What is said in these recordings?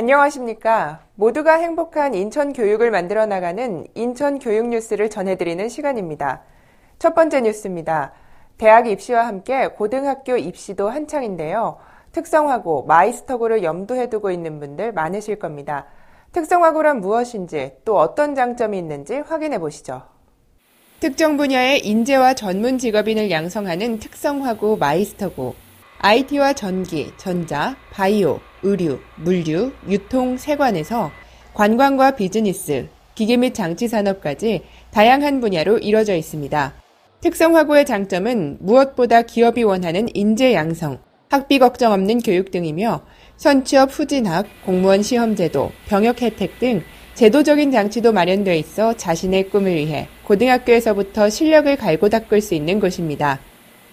안녕하십니까. 모두가 행복한 인천 교육을 만들어 나가는 인천 교육 뉴스를 전해드리는 시간입니다. 첫 번째 뉴스입니다. 대학 입시와 함께 고등학교 입시도 한창인데요. 특성화고, 마이스터고를 염두에 두고 있는 분들 많으실 겁니다. 특성화고란 무엇인지, 또 어떤 장점이 있는지 확인해 보시죠. 특정 분야의 인재와 전문 직업인을 양성하는 특성화고, 마이스터고, IT와 전기, 전자, 바이오, 의류, 물류, 유통, 세관에서 관광과 비즈니스, 기계 및 장치 산업까지 다양한 분야로 이뤄져 있습니다. 특성화고의 장점은 무엇보다 기업이 원하는 인재 양성, 학비 걱정 없는 교육 등이며 선취업 후진학, 공무원 시험제도, 병역 혜택 등 제도적인 장치도 마련되어 있어 자신의 꿈을 위해 고등학교에서부터 실력을 갈고 닦을 수 있는 곳입니다.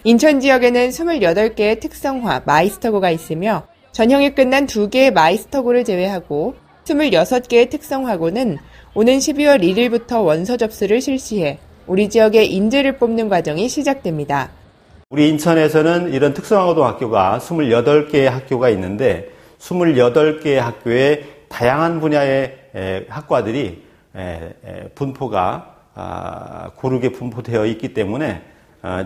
인천 지역에는 28개의 특성화 마이스터고가 있으며 전형이 끝난 2개의 마이스터고를 제외하고 26개의 특성화고는 오는 12월 1일부터 원서 접수를 실시해 우리 지역의 인재를 뽑는 과정이 시작됩니다. 우리 인천에서는 이런 특성화고등학교가 28개의 학교가 있는데 28개의 학교에 다양한 분야의 학과들이 분포가 고르게 분포되어 있기 때문에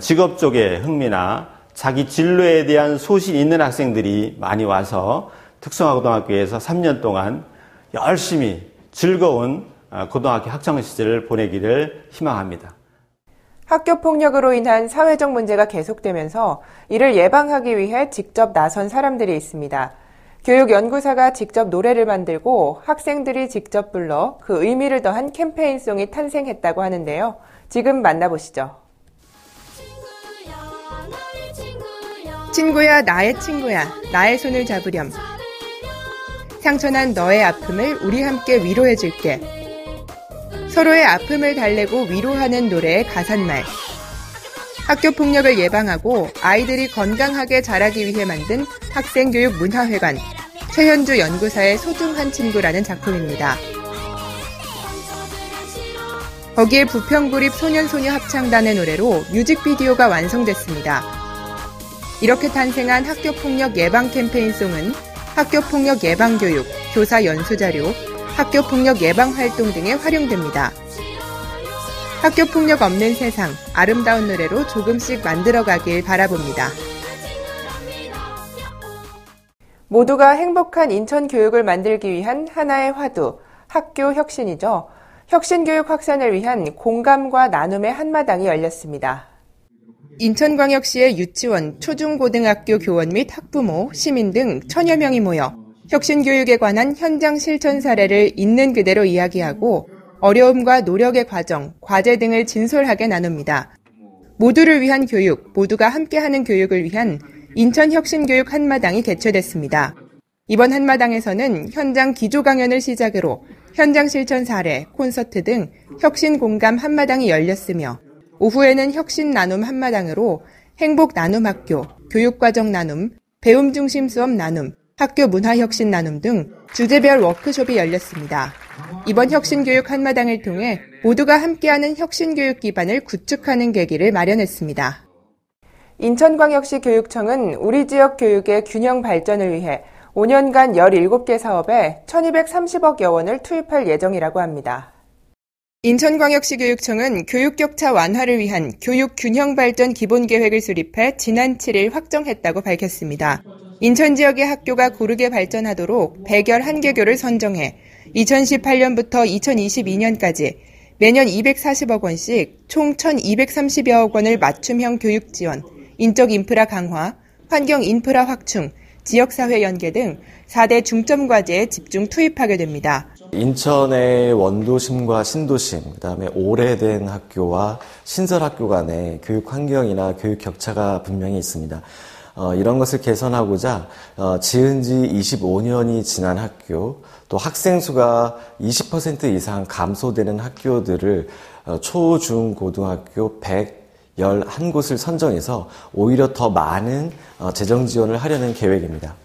직업 쪽에 흥미나 자기 진로에 대한 소신이 있는 학생들이 많이 와서 특성화고등학교에서 3년 동안 열심히 즐거운 고등학교 학창 시절을 보내기를 희망합니다. 학교 폭력으로 인한 사회적 문제가 계속되면서 이를 예방하기 위해 직접 나선 사람들이 있습니다. 교육연구사가 직접 노래를 만들고 학생들이 직접 불러 그 의미를 더한 캠페인송이 탄생했다고 하는데요. 지금 만나보시죠. 친구야, 나의 친구야, 나의 손을 잡으렴. 상처난 너의 아픔을 우리 함께 위로해줄게. 서로의 아픔을 달래고 위로하는 노래의 가사말. 학교폭력을 예방하고 아이들이 건강하게 자라기 위해 만든 학생교육문화회관 최현주 연구사의 소중한 친구라는 작품입니다. 거기에 부평구립 소년소녀 합창단의 노래로 뮤직비디오가 완성됐습니다. 이렇게 탄생한 학교폭력 예방 캠페인송은 학교폭력 예방교육, 교사 연수자료, 학교폭력 예방활동 등에 활용됩니다. 학교폭력 없는 세상, 아름다운 노래로 조금씩 만들어가길 바라봅니다. 모두가 행복한 인천 교육을 만들기 위한 하나의 화두, 학교 혁신이죠. 혁신교육 확산을 위한 공감과 나눔의 한마당이 열렸습니다. 인천광역시의 유치원, 초중고등학교 교원 및 학부모, 시민 등 1000여 명이 모여 혁신교육에 관한 현장 실천 사례를 있는 그대로 이야기하고 어려움과 노력의 과정, 과제 등을 진솔하게 나눕니다. 모두를 위한 교육, 모두가 함께하는 교육을 위한 인천 혁신교육 한마당이 개최됐습니다. 이번 한마당에서는 현장 기조 강연을 시작으로 현장 실천 사례, 콘서트 등 혁신 공감 한마당이 열렸으며 오후에는 혁신 나눔 한마당으로 행복 나눔 학교, 교육과정 나눔, 배움 중심 수업 나눔, 학교 문화 혁신 나눔 등 주제별 워크숍이 열렸습니다. 이번 혁신교육 한마당을 통해 모두가 함께하는 혁신교육 기반을 구축하는 계기를 마련했습니다. 인천광역시 교육청은 우리 지역 교육의 균형 발전을 위해 5년간 17개 사업에 1230억여 원을 투입할 예정이라고 합니다. 인천광역시 교육청은 교육격차 완화를 위한 교육균형발전 기본계획을 수립해 지난 7일 확정했다고 밝혔습니다. 인천 지역의 학교가 고르게 발전하도록 111개교를 선정해 2018년부터 2022년까지 매년 240억 원씩 총 1230여억 원을 맞춤형 교육 지원, 인적 인프라 강화, 환경 인프라 확충, 지역사회 연계 등 4대 중점 과제에 집중 투입하게 됩니다. 인천의 원도심과 신도심, 그다음에 오래된 학교와 신설 학교 간의 교육 환경이나 교육 격차가 분명히 있습니다. 이런 것을 개선하고자 지은 지 25년이 지난 학교, 또 학생 수가 20% 이상 감소되는 학교들을 초, 중, 고등학교 111곳을 선정해서 오히려 더 많은 재정 지원을 하려는 계획입니다.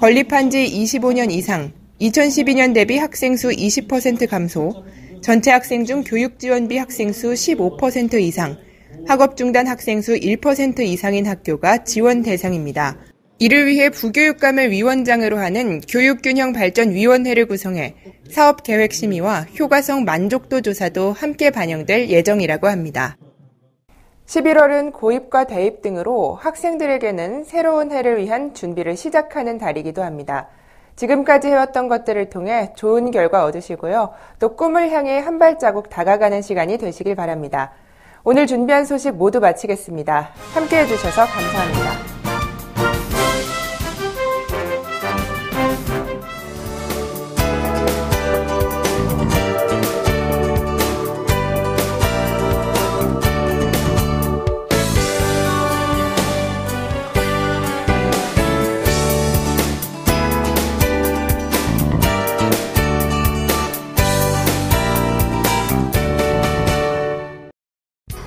건립한 지 25년 이상, 2012년 대비 학생 수 20% 감소, 전체 학생 중 교육지원비 학생 수 15% 이상, 학업 중단 학생 수 1% 이상인 학교가 지원 대상입니다. 이를 위해 부교육감을 위원장으로 하는 교육균형발전위원회를 구성해 사업계획심의와 효과성 만족도 조사도 함께 반영될 예정이라고 합니다. 11월은 고입과 대입 등으로 학생들에게는 새로운 해를 위한 준비를 시작하는 달이기도 합니다. 지금까지 해왔던 것들을 통해 좋은 결과 얻으시고요. 또 꿈을 향해 한 발자국 다가가는 시간이 되시길 바랍니다. 오늘 준비한 소식 모두 마치겠습니다. 함께해 주셔서 감사합니다.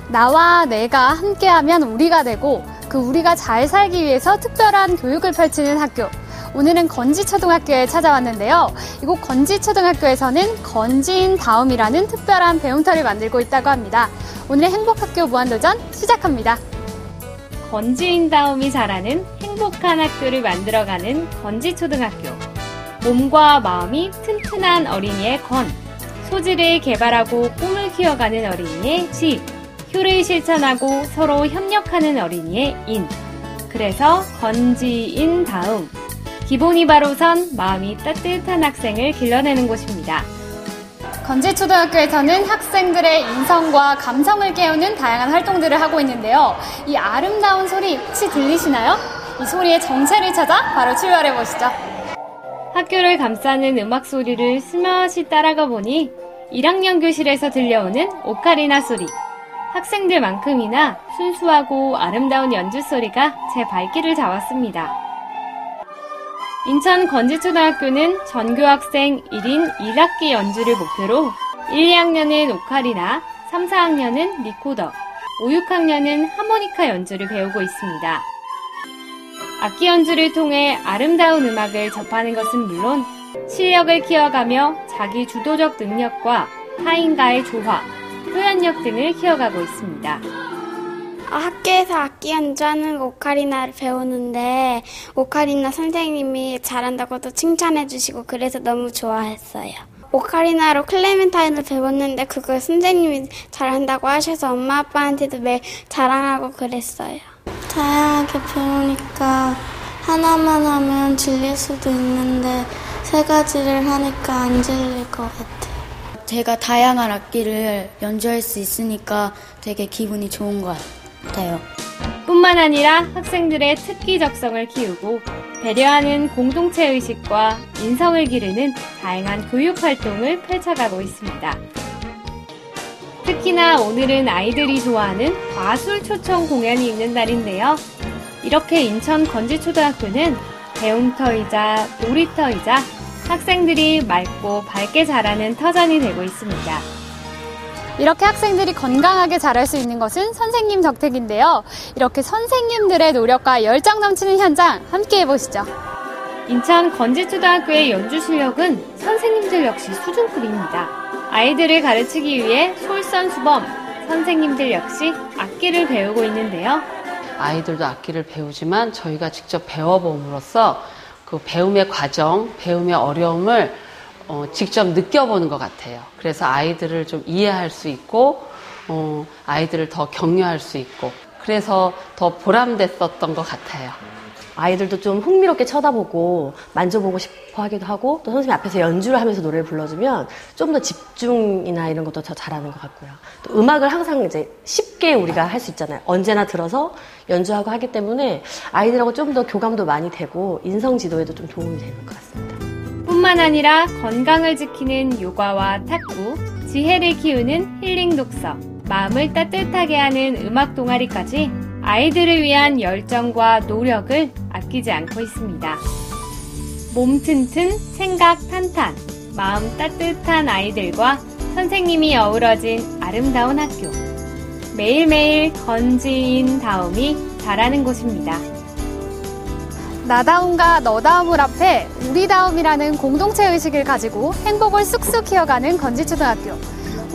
나와 내가 함께하면 우리가 되고 그 우리가 잘 살기 위해서 특별한 교육을 펼치는 학교. 오늘은 건지초등학교에 찾아왔는데요. 이곳 건지초등학교에서는 건지인 다음이라는 특별한 배움터를 만들고 있다고 합니다. 오늘의 행복학교 무한도전 시작합니다. 건지인 다음이 자라는 행복한 학교를 만들어가는 건지초등학교. 몸과 마음이 튼튼한 어린이의 건, 소질을 개발하고 꿈을 키워가는 어린이의 지, 효를 실천하고 서로 협력하는 어린이의 인. 그래서 건지인 다음. 기본이 바로 선 마음이 따뜻한 학생을 길러내는 곳입니다. 건지초등학교에서는 학생들의 인성과 감성을 깨우는 다양한 활동들을 하고 있는데요. 이 아름다운 소리 혹시 들리시나요? 이 소리의 정체를 찾아 바로 출발해 보시죠. 학교를 감싸는 음악 소리를 슬며시 따라가 보니 1학년 교실에서 들려오는 오카리나 소리. 학생들만큼이나 순수하고 아름다운 연주 소리가 제 발길을 잡았습니다. 인천 건지초등학교는 전교 학생 1인 1학기 연주를 목표로 1, 2학년은 오카리나, 3, 4학년은 리코더, 5, 6학년은 하모니카 연주를 배우고 있습니다. 악기 연주를 통해 아름다운 음악을 접하는 것은 물론 실력을 키워가며 자기 주도적 능력과 타인과의 조화, 표현력 등을 키워가고 있습니다. 학교에서 악기 연주하는 오카리나를 배우는데 오카리나 선생님이 잘한다고도 칭찬해 주시고 그래서 너무 좋아했어요. 오카리나로 클레멘타인을 배웠는데 그걸 선생님이 잘한다고 하셔서 엄마 아빠한테도 매일 자랑하고 그랬어요. 다양하게 배우니까 하나만 하면 질릴 수도 있는데 세 가지를 하니까 안 질릴 것 같아요. 제가 다양한 악기를 연주할 수 있으니까 되게 기분이 좋은 것 같아요. 뿐만 아니라 학생들의 특기적성을 키우고 배려하는 공동체 의식과 인성을 기르는 다양한 교육 활동을 펼쳐가고 있습니다. 특히나 오늘은 아이들이 좋아하는 마술 초청 공연이 있는 날인데요. 이렇게 인천 건지초등학교는 배움터이자 놀이터이자 학생들이 맑고 밝게 자라는 터전이 되고 있습니다. 이렇게 학생들이 건강하게 자랄 수 있는 것은 선생님 덕택인데요. 이렇게 선생님들의 노력과 열정 넘치는 현장 함께 해보시죠. 인천 건지초등학교의 연주 실력은 선생님들 역시 수준급입니다. 아이들을 가르치기 위해 솔선수범, 선생님들 역시 악기를 배우고 있는데요. 아이들도 악기를 배우지만 저희가 직접 배워봄으로써 그 배움의 과정, 배움의 어려움을 직접 느껴보는 것 같아요. 그래서 아이들을 좀 이해할 수 있고 아이들을 더 격려할 수 있고 그래서 더 보람됐었던 것 같아요. 아이들도 좀 흥미롭게 쳐다보고 만져보고 싶어 하기도 하고 또 선생님 앞에서 연주를 하면서 노래를 불러주면 좀 더 집중이나 이런 것도 더 잘하는 것 같고요. 또 음악을 항상 이제 쉽게 우리가 할 수 있잖아요. 언제나 들어서 연주하고 하기 때문에 아이들하고 좀 더 교감도 많이 되고 인성 지도에도 좀 도움이 되는 것 같습니다. 뿐만 아니라 건강을 지키는 요가와 탁구, 지혜를 키우는 힐링 독서, 마음을 따뜻하게 하는 음악 동아리까지 아이들을 위한 열정과 노력을 아끼지 않고 있습니다. 몸 튼튼, 생각 탄탄, 마음 따뜻한 아이들과 선생님이 어우러진 아름다운 학교. 매일매일 건지인 다음이 자라는 곳입니다. 나다움과 너다움을 앞에 우리다움이라는 공동체 의식을 가지고 행복을 쑥쑥 키워가는 건지초등학교.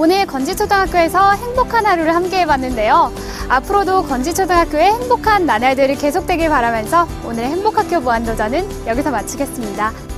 오늘 건지초등학교에서 행복한 하루를 함께 해봤는데요. 앞으로도 건지초등학교의 행복한 나날들이 계속되길 바라면서 오늘의 행복학교 무한도전은 여기서 마치겠습니다.